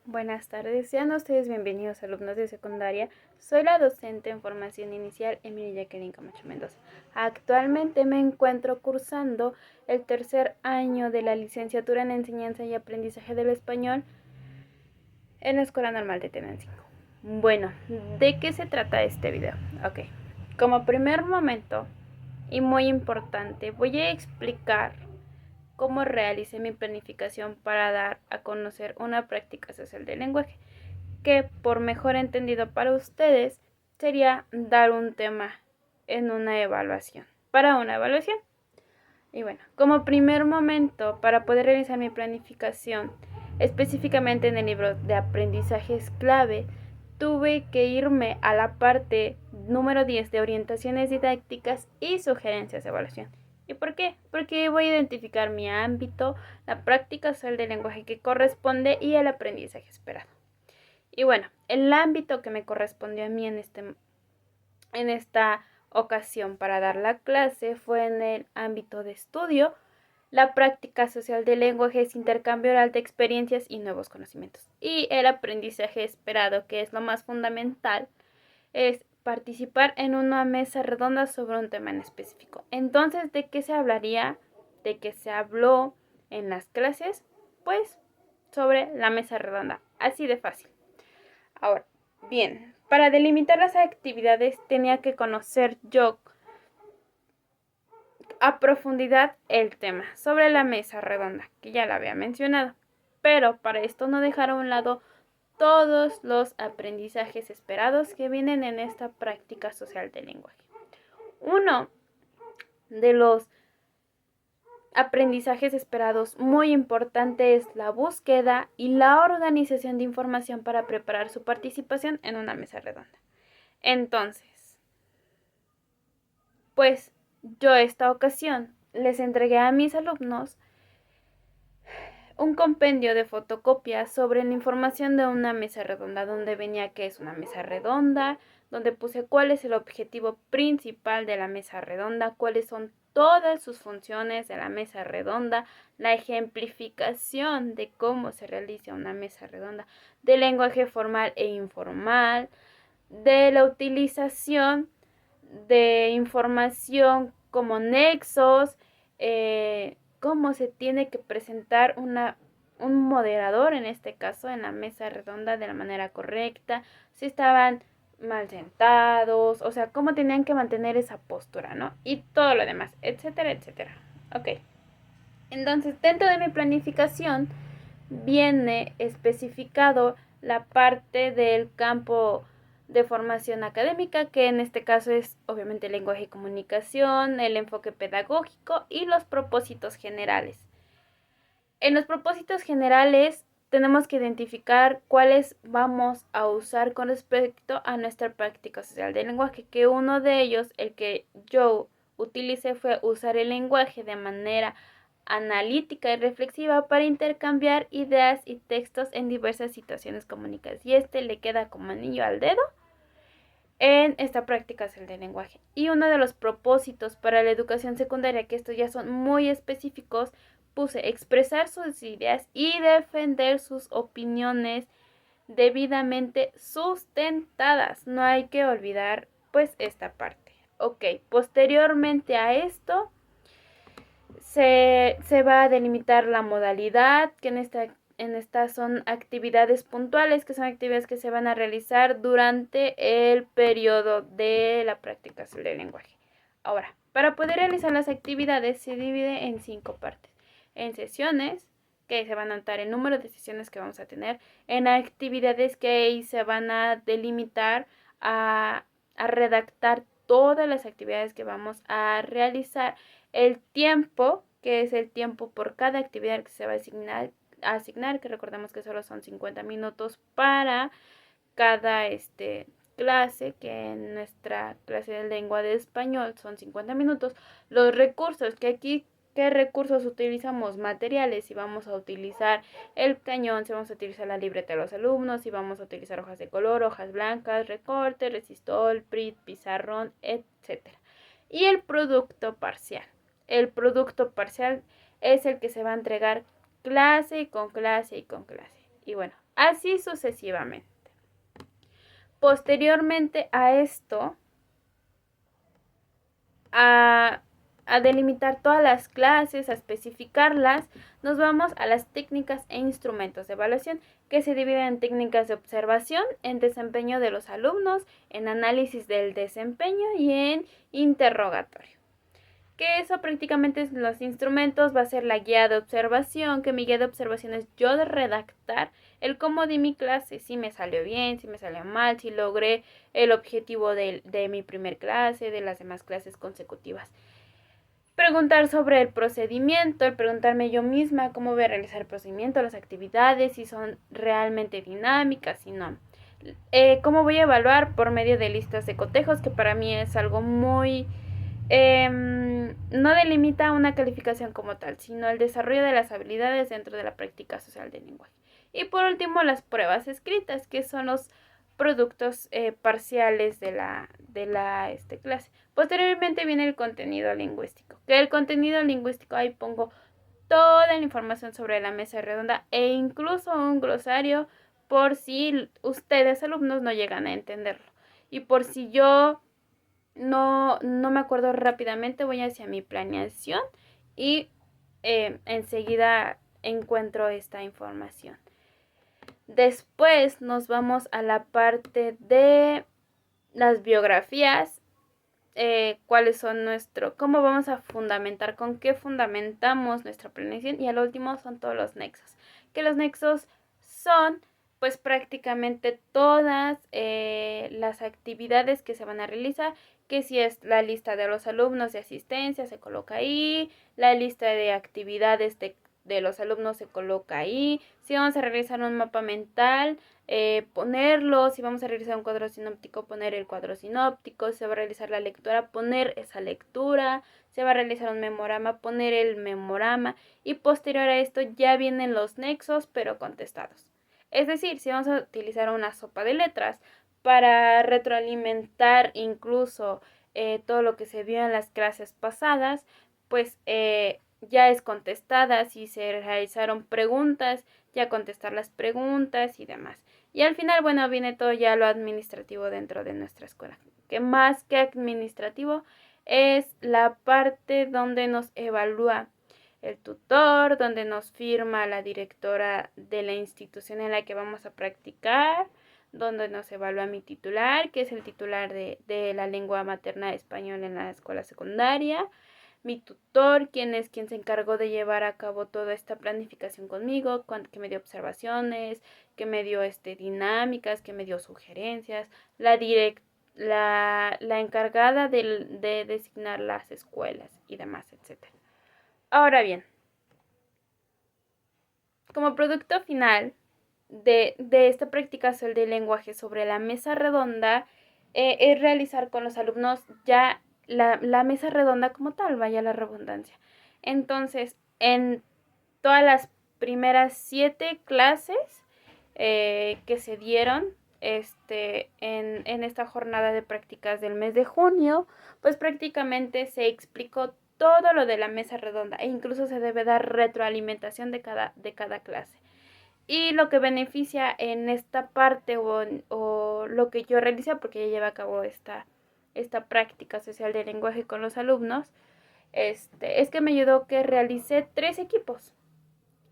Buenas tardes, sean ustedes bienvenidos alumnos de secundaria. Soy la docente en formación inicial Emilia Jacqueline Camacho Mendoza. Actualmente me encuentro cursando el tercer año de la licenciatura en enseñanza y aprendizaje del español en la Escuela Normal de Tenancingo. Bueno, ¿de qué se trata este video? Ok, como primer momento y muy importante, voy a explicar cómo realicé mi planificación para dar a conocer una práctica social del lenguaje, que por mejor entendido para ustedes sería dar un tema en una evaluación, para una evaluación. Y bueno, como primer momento para poder realizar mi planificación, específicamente en el libro de aprendizajes clave, tuve que irme a la parte número 10 de orientaciones didácticas y sugerencias de evaluación. ¿Y por qué? Porque voy a identificar mi ámbito, la práctica social del lenguaje que corresponde y el aprendizaje esperado. Y bueno, el ámbito que me correspondió a mí en esta ocasión para dar la clase fue en el ámbito de estudio. La práctica social del lenguaje es intercambio oral de experiencias y nuevos conocimientos. Y el aprendizaje esperado, que es lo más fundamental, es participar en una mesa redonda sobre un tema en específico. Entonces, ¿de qué se hablaría? ¿De qué se habló en las clases? Pues sobre la mesa redonda. Así de fácil. Ahora, bien, para delimitar las actividades tenía que conocer yo a profundidad el tema sobre la mesa redonda, que ya la había mencionado. Pero para esto no dejar a un lado todos los aprendizajes esperados que vienen en esta práctica social del lenguaje. Uno de los aprendizajes esperados muy importante es la búsqueda y la organización de información para preparar su participación en una mesa redonda. Entonces, pues yo esta ocasión les entregué a mis alumnos un compendio de fotocopias sobre la información de una mesa redonda, donde venía qué es una mesa redonda, donde puse cuál es el objetivo principal de la mesa redonda, cuáles son todas sus funciones de la mesa redonda, la ejemplificación de cómo se realiza una mesa redonda, del lenguaje formal e informal, de la utilización de información como nexos, cómo se tiene que presentar un moderador, en este caso, en la mesa redonda de la manera correcta, si estaban mal sentados, o sea, cómo tenían que mantener esa postura, ¿no? Y todo lo demás, etcétera, etcétera. Ok. Entonces, dentro de mi planificación viene especificado la parte del campo de formación académica, que en este caso es obviamente lenguaje y comunicación, el enfoque pedagógico y los propósitos generales. En los propósitos generales tenemos que identificar cuáles vamos a usar con respecto a nuestra práctica social del lenguaje, que uno de ellos, el que yo utilicé, fue usar el lenguaje de manera analítica y reflexiva para intercambiar ideas y textos en diversas situaciones comunicadas. Y este le queda como anillo al dedo en esta práctica del lenguaje. Y uno de los propósitos para la educación secundaria, que estos ya son muy específicos, puse expresar sus ideas y defender sus opiniones debidamente sustentadas. No hay que olvidar pues esta parte. Ok, posteriormente a esto se va a delimitar la modalidad, que en estas son actividades puntuales, que son actividades que se van a realizar durante el periodo de la práctica del lenguaje. Ahora, para poder realizar las actividades se divide en 5 partes. En sesiones, que se van a anotar el número de sesiones que vamos a tener, en actividades que ahí se van a delimitar a redactar todas las actividades que vamos a realizar, el tiempo, que es el tiempo por cada actividad que se va a asignar, que recordemos que solo son 50 minutos para cada clase, que en nuestra clase de lengua de español son 50 minutos. Los recursos, que aquí, ¿qué recursos utilizamos? Materiales, si vamos a utilizar el cañón, si vamos a utilizar la libreta de los alumnos, si vamos a utilizar hojas de color, hojas blancas, recorte, resistol, PRIT, pizarrón, etcétera. Y el producto parcial. El producto parcial es el que se va a entregar clase y con clase y con clase. y bueno, así sucesivamente. Posteriormente a esto, a delimitar todas las clases, a especificarlas, nos vamos a las técnicas e instrumentos de evaluación, que se dividen en técnicas de observación, en desempeño de los alumnos, en análisis del desempeño y en interrogatorio. Que eso prácticamente es los instrumentos, va a ser la guía de observación, que mi guía de observación es yo de redactar el cómo di mi clase, si me salió bien, si me salió mal, si logré el objetivo de mi primer clase, de las demás clases consecutivas. Preguntar sobre el procedimiento, el preguntarme yo misma cómo voy a realizar el procedimiento, las actividades, si son realmente dinámicas, si no. ¿Cómo voy a evaluar? Por medio de listas de cotejos, que para mí es algo muy... no delimita una calificación como tal, sino el desarrollo de las habilidades dentro de la práctica social del lenguaje. Y por último, las pruebas escritas, que son los productos parciales de la clase. Posteriormente viene el contenido lingüístico, que el contenido lingüístico ahí pongo toda la información sobre la mesa redonda e incluso un glosario por si ustedes alumnos no llegan a entenderlo. Y por si yo no me acuerdo rápidamente, voy hacia mi planeación y enseguida encuentro esta información. Después nos vamos a la parte de las biografías, cuáles son cómo vamos a fundamentar, con qué fundamentamos nuestra planeación, y al último son todos los nexos, que los nexos son pues prácticamente todas las actividades que se van a realizar, que si es la lista de los alumnos de asistencia se coloca ahí, la lista de actividades de los alumnos se coloca ahí, si vamos a realizar un mapa mental, ponerlo, si vamos a realizar un cuadro sinóptico, poner el cuadro sinóptico, se va a realizar la lectura, poner esa lectura, se va a realizar un memorama, poner el memorama, y posterior a esto ya vienen los nexos pero contestados. Es decir, si vamos a utilizar una sopa de letras para retroalimentar incluso todo lo que se vio en las clases pasadas, pues ya es contestada, si se realizaron preguntas, ya contestar las preguntas y demás. Y al final, bueno, viene todo ya lo administrativo dentro de nuestra escuela, que más que administrativo es la parte donde nos evalúa el tutor, donde nos firma la directora de la institución en la que vamos a practicar, donde nos evalúa mi titular, que es el titular de la lengua materna española en la escuela secundaria, mi tutor, quien se encargó de llevar a cabo toda esta planificación conmigo, que me dio observaciones, que me dio dinámicas, que me dio sugerencias, la encargada de designar las escuelas y demás, etc. Ahora bien, como producto final de esta practicación del lenguaje sobre la mesa redonda, es realizar con los alumnos ya la mesa redonda como tal, vaya la redundancia. Entonces, en todas las primeras 7 clases que se dieron en esta jornada de prácticas del mes de junio, pues prácticamente se explicó todo lo de la mesa redonda, e incluso se debe dar retroalimentación de cada clase. Y lo que beneficia en esta parte o lo que yo realicé, porque ya lleva a cabo esta práctica social de lenguaje con los alumnos, es que me ayudó que realicé 3 equipos.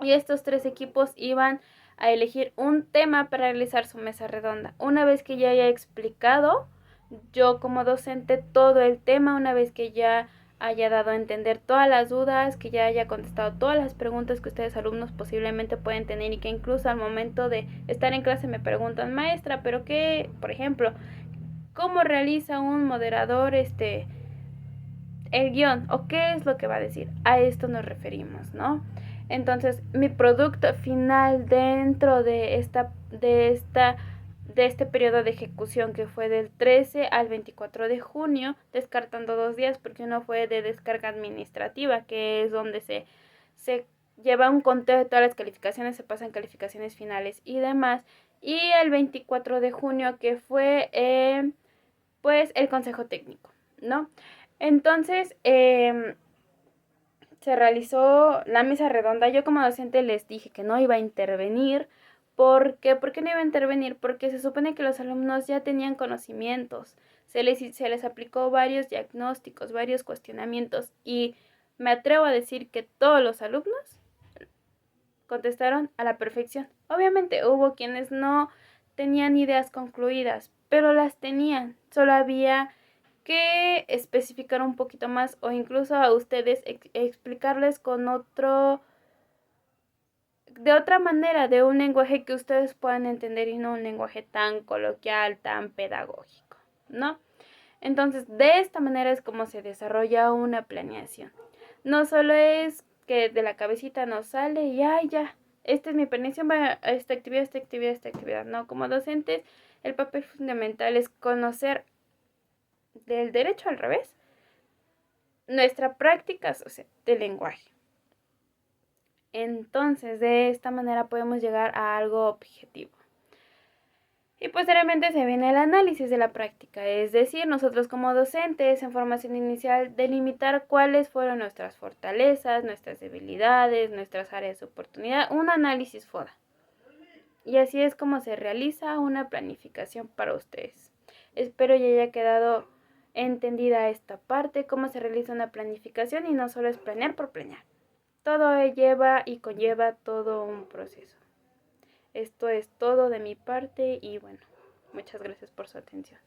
Y estos 3 equipos iban a elegir un tema para realizar su mesa redonda. Una vez que ya haya explicado yo como docente todo el tema, una vez que ya haya dado a entender todas las dudas, que ya haya contestado todas las preguntas que ustedes alumnos posiblemente pueden tener, y que incluso al momento de estar en clase me preguntan, maestra, pero qué, por ejemplo, ¿cómo realiza un moderador el guión? ¿O qué es lo que va a decir? A esto nos referimos, ¿no? Entonces, mi producto final dentro de este periodo de ejecución, que fue del 13 al 24 de junio, descartando 2 días porque uno fue de descarga administrativa, que es donde se lleva un conteo de todas las calificaciones, se pasan calificaciones finales y demás, y el 24 de junio, que fue pues el consejo técnico, ¿no? Entonces, se realizó la mesa redonda. Yo como docente les dije que no iba a intervenir ¿Por qué? ¿Por qué no iba a intervenir? Porque se supone que los alumnos ya tenían conocimientos, se les aplicó varios diagnósticos, varios cuestionamientos y me atrevo a decir que todos los alumnos contestaron a la perfección. Obviamente hubo quienes no tenían ideas concluidas, pero las tenían. Solo había que especificar un poquito más o incluso a ustedes explicarles con de otra manera, de un lenguaje que ustedes puedan entender y no un lenguaje tan coloquial, tan pedagógico, ¿no? Entonces, de esta manera es como se desarrolla una planeación. No solo es que de la cabecita nos sale y ay, ya, esta es mi planeación, va a esta actividad, esta actividad, esta actividad. No, como docentes, el papel fundamental es conocer del derecho al revés nuestra práctica social del lenguaje. Entonces, de esta manera podemos llegar a algo objetivo. Y posteriormente se viene el análisis de la práctica, es decir, nosotros como docentes en formación inicial delimitar cuáles fueron nuestras fortalezas, nuestras debilidades, nuestras áreas de oportunidad, un análisis FODA. Y así es como se realiza una planificación para ustedes. Espero ya haya quedado entendida esta parte, cómo se realiza una planificación y no solo es planear por planear. Todo lleva y conlleva todo un proceso. Esto es todo de mi parte y bueno, muchas gracias por su atención.